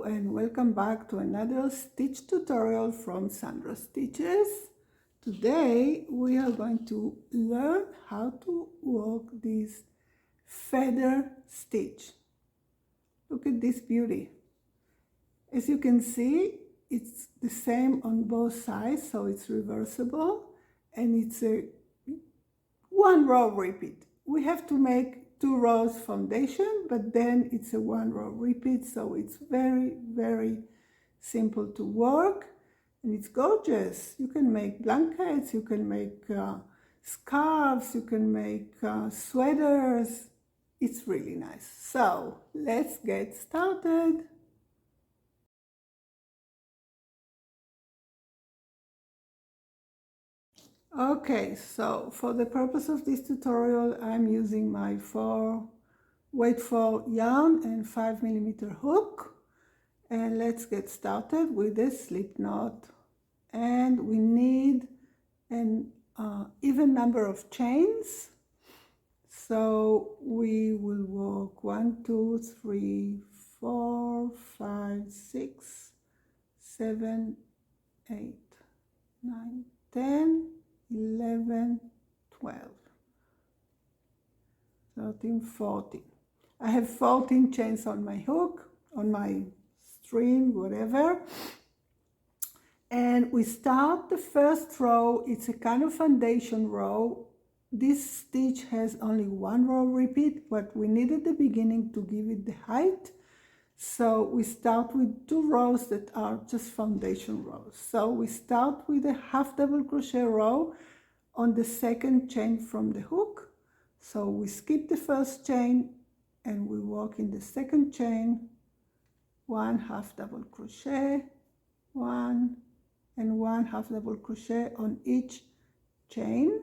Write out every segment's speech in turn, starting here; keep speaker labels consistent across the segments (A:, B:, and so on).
A: and welcome back to another stitch tutorial from SandraStitches. Today we are going to learn how to work this feather stitch. Look at this beauty. As you can see, it's the same on both sides, so it's reversible and it's a one row repeat. We have to make 2 rows foundation, but then it's a 1 row repeat, so it's very simple to work and it's gorgeous. You can make blankets, you can make scarves, you can make sweaters. It's really nice. So let's get started. Okay, so for the purpose of this tutorial, I'm using my weight 4 yarn and 5mm hook. And let's get started with the slip knot. And we need an even number of chains. So we will work 1, 2, 3, 4, 5, 6, 7, 8, 9, 10, 11, 12, 13, 14. I have 14 chains on my hook, on my string, whatever. And we start the first row. It's a kind of foundation row. This stitch has only 1 row repeat, but we need at the beginning to give it the height. So we start with 2 rows that are just foundation rows. So we start with a half double crochet row on the second chain from the hook. So we skip the first chain and we work in the second chain, 1 half double crochet, 1 and 1 half double crochet on each chain.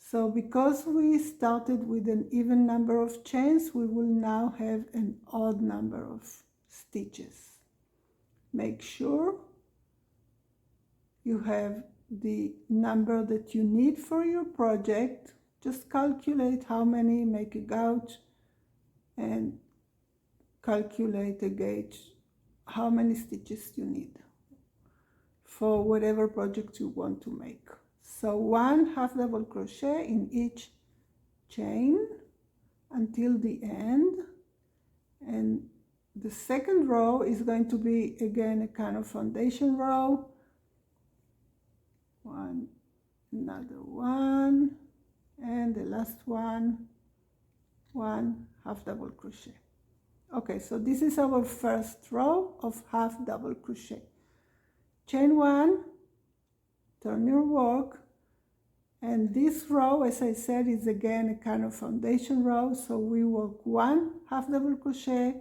A: So because we started with an even number of chains, we will now have an odd number of stitches. Make sure you have the number that you need for your project. Just calculate how many, make a gauge and calculate a gauge how many stitches you need for whatever project you want to make. So 1 half double crochet in each chain until the end, and the second row is going to be again a kind of foundation row. 1, another 1, and the last one, 1 half double crochet. Okay, so this is our first row of half double crochet. Chain 1, turn your work, and this row, as I said, is again a kind of foundation row, so we work 1 half double crochet.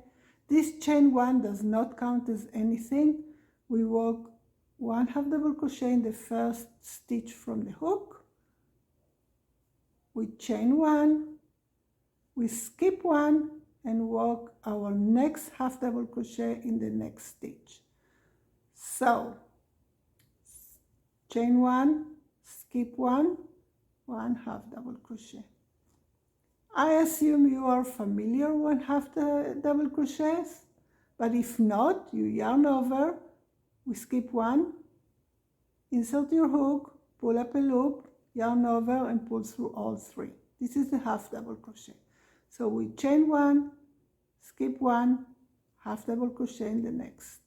A: This chain 1 does not count as anything. We work 1 half double crochet in the first stitch from the hook. We chain 1, we skip 1 and work our next half double crochet in the next stitch. So chain 1, skip 1, 1 half double crochet. I assume you are familiar with half the double crochets, but if not, you yarn over, we skip 1, insert your hook, pull up a loop, yarn over and pull through all 3. This is the half double crochet. So we chain 1, skip 1, half double crochet in the next.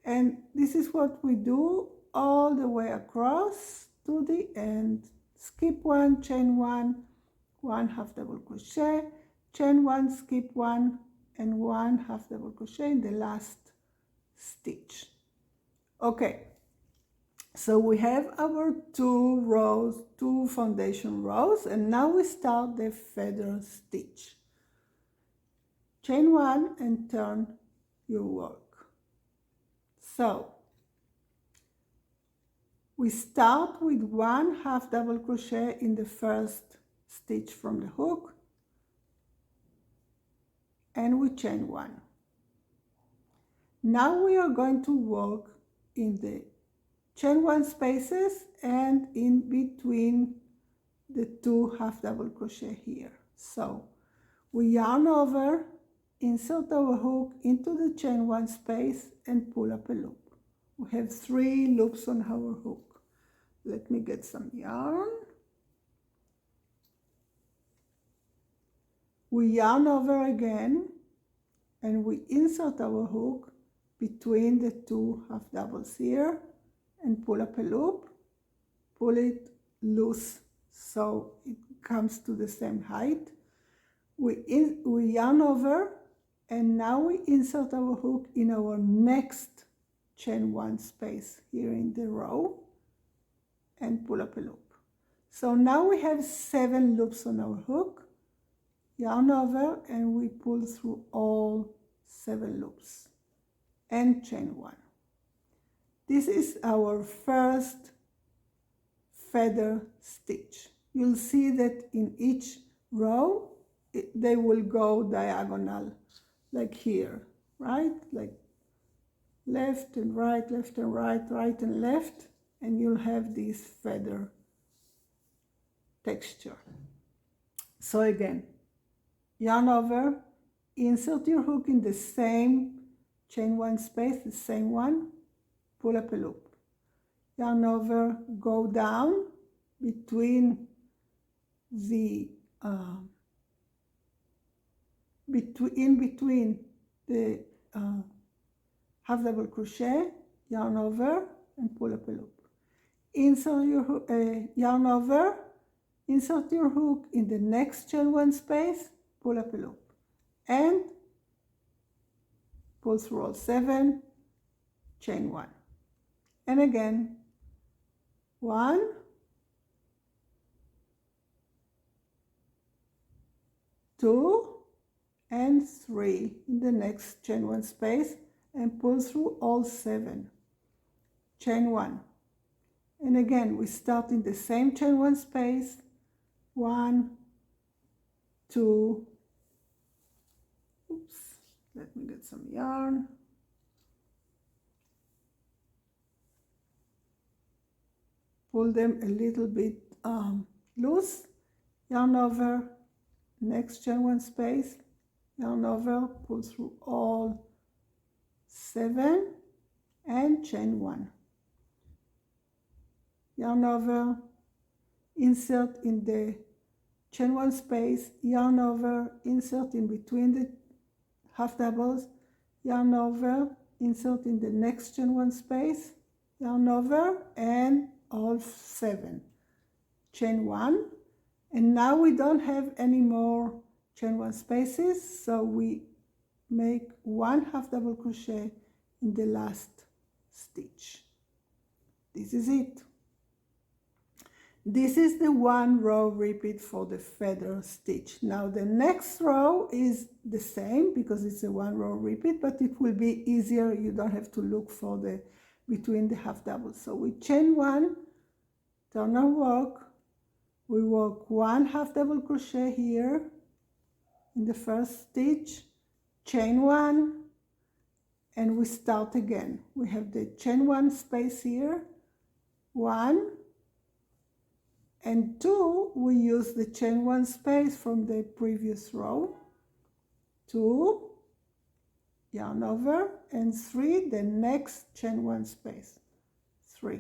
A: And this is what we do all the way across to the end. Skip 1, chain 1, 1 half double crochet, chain 1, skip 1 and 1 half double crochet in the last stitch. Okay, so we have our 2 rows, 2 foundation rows, and now we start the feather stitch. Chain 1 and turn your work. So we start with 1 half double crochet in the first stitch from the hook, and we chain 1. Now we are going to work in the chain 1 spaces and in between the 2 half double crochet here. So we yarn over insert our hook into the chain 1 space and pull up a loop. We have 3 loops on our hook. Let me get some yarn. We yarn over again and we insert our hook between the 2 half doubles here and pull up a loop, pull it loose so it comes to the same height. We yarn over and now we insert our hook in our next chain 1 space here in the row and pull up a loop. So now we have 7 loops on our hook, yarn over and we pull through all 7 loops and chain 1. This is our first feather stitch. You'll see that in each row they will go diagonal, like here, right? Like left and right, right and left, and you'll have this feather texture. So again, yarn over, insert your hook in the same chain 1 space, the same one, pull up a loop. Yarn over, go down between the in between the half double crochet, yarn over and pull up a loop. Insert your hook, yarn over, insert your hook in the next chain 1 space, pull up a loop and pull through all 7, chain 1. And again, 1, 2 and 3 in the next chain 1 space and pull through all 7, chain 1. And again, we start in the same chain 1 space, 1, 2, oops, let me get some yarn, pull them a little bit loose, yarn over, next chain 1 space, yarn over, pull through all 7 and chain 1. Yarn over, insert in the chain 1 space, yarn over, insert in between the half doubles, yarn over, insert in the next chain 1 space, yarn over and all 7, chain 1. And now we don't have any more chain 1 spaces, so we make 1 half double crochet in the last stitch. This is it. This is the 1 row repeat for the feather stitch. Now the next row is the same because it's a 1 row repeat, but it will be easier. You don't have to look for the between the half doubles. So we chain 1, turn our work, we work 1 half double crochet here in the first stitch, chain 1, and we start again. We have the chain 1 space here, 1 and 2, we use the chain 1 space from the previous row, 2, yarn over, and 3, the next chain 1 space, 3.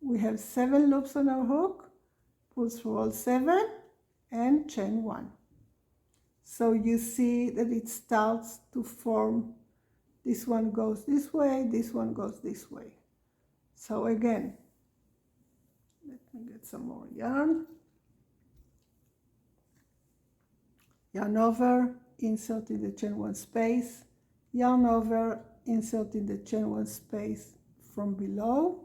A: We have 7 loops on our hook, pull through all 7 and chain 1. So you see that it starts to form, this one goes this way, this one goes this way. So again, let me get some more yarn. Yarn over, insert in the chain 1 space, yarn over, insert in the chain 1 space from below,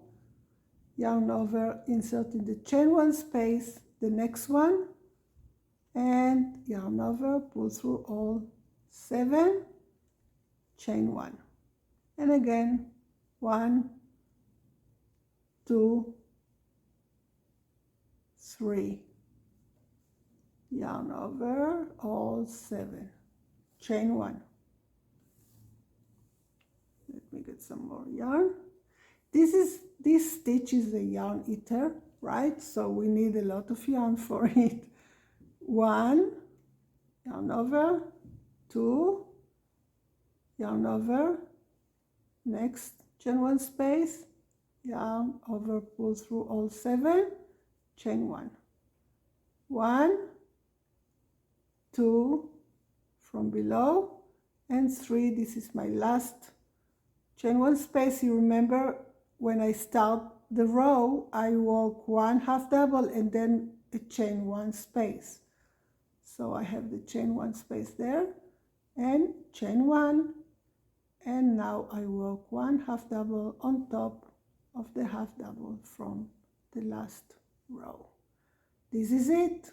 A: yarn over, insert in the chain 1 space, the next one, and yarn over, pull through all 7, chain 1. And again, 1, 2, 3, yarn over, all 7, chain 1. Let me get some more yarn. This stitch is a yarn eater, right? So we need a lot of yarn for it. 1, yarn over, 2, yarn over, next chain 1 space, yarn over, pull through all 7, chain 1, 1, 2 from below, and 3. This is my last chain 1 space. You remember when I start the row, I work 1 half double and then a chain 1 space. So I have the chain 1 space there and chain 1, and now I work 1 half double on top of the half double from the last row. This is it.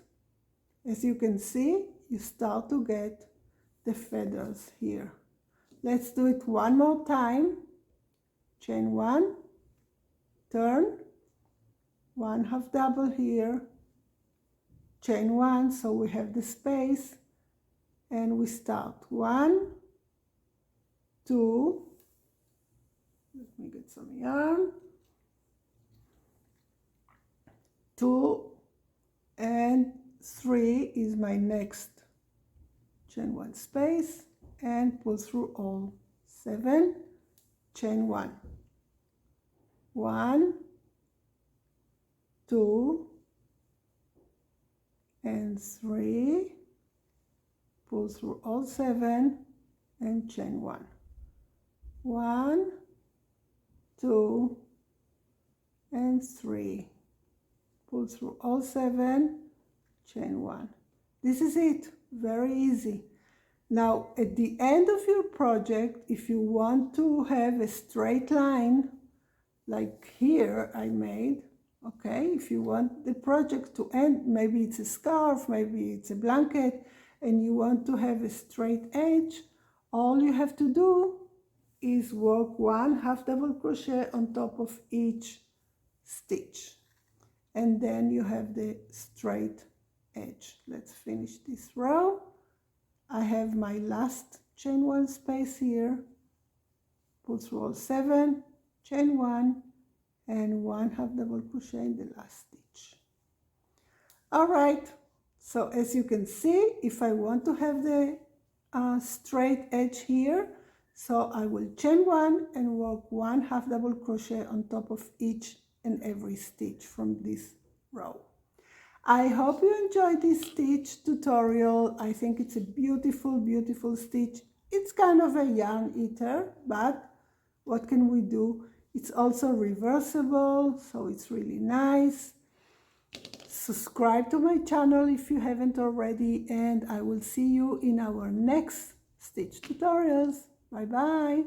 A: As you can see, you start to get the feathers here. Let's do it one more time. Chain 1, turn, 1 half double here, chain 1, so we have the space, and we start 1, 2, let me get some yarn, 2 and 3 is my next chain 1 space, and pull through all 7, chain 1, 1, 2 and 3, pull through all 7 and chain 1, 1, 2 and 3, pull through all 7, chain 1. This is it, very easy. Now at the end of your project, if you want to have a straight line like here I made, okay, if you want the project to end, maybe it's a scarf, maybe it's a blanket, and you want to have a straight edge, all you have to do is work 1 half double crochet on top of each stitch, and then you have the straight edge. Let's finish this row. I have my last chain 1 space here, pull through all 7, chain 1 and 1 half double crochet in the last stitch. All right, so as you can see, if I want to have the straight edge here, so I will chain 1 and work 1 half double crochet on top of each and every stitch from this row. I hope you enjoyed this stitch tutorial. I think it's a beautiful, beautiful stitch. It's kind of a yarn eater, but what can we do? It's also reversible, so it's really nice. Subscribe to my channel if you haven't already, and I will see you in our next stitch tutorials. Bye bye.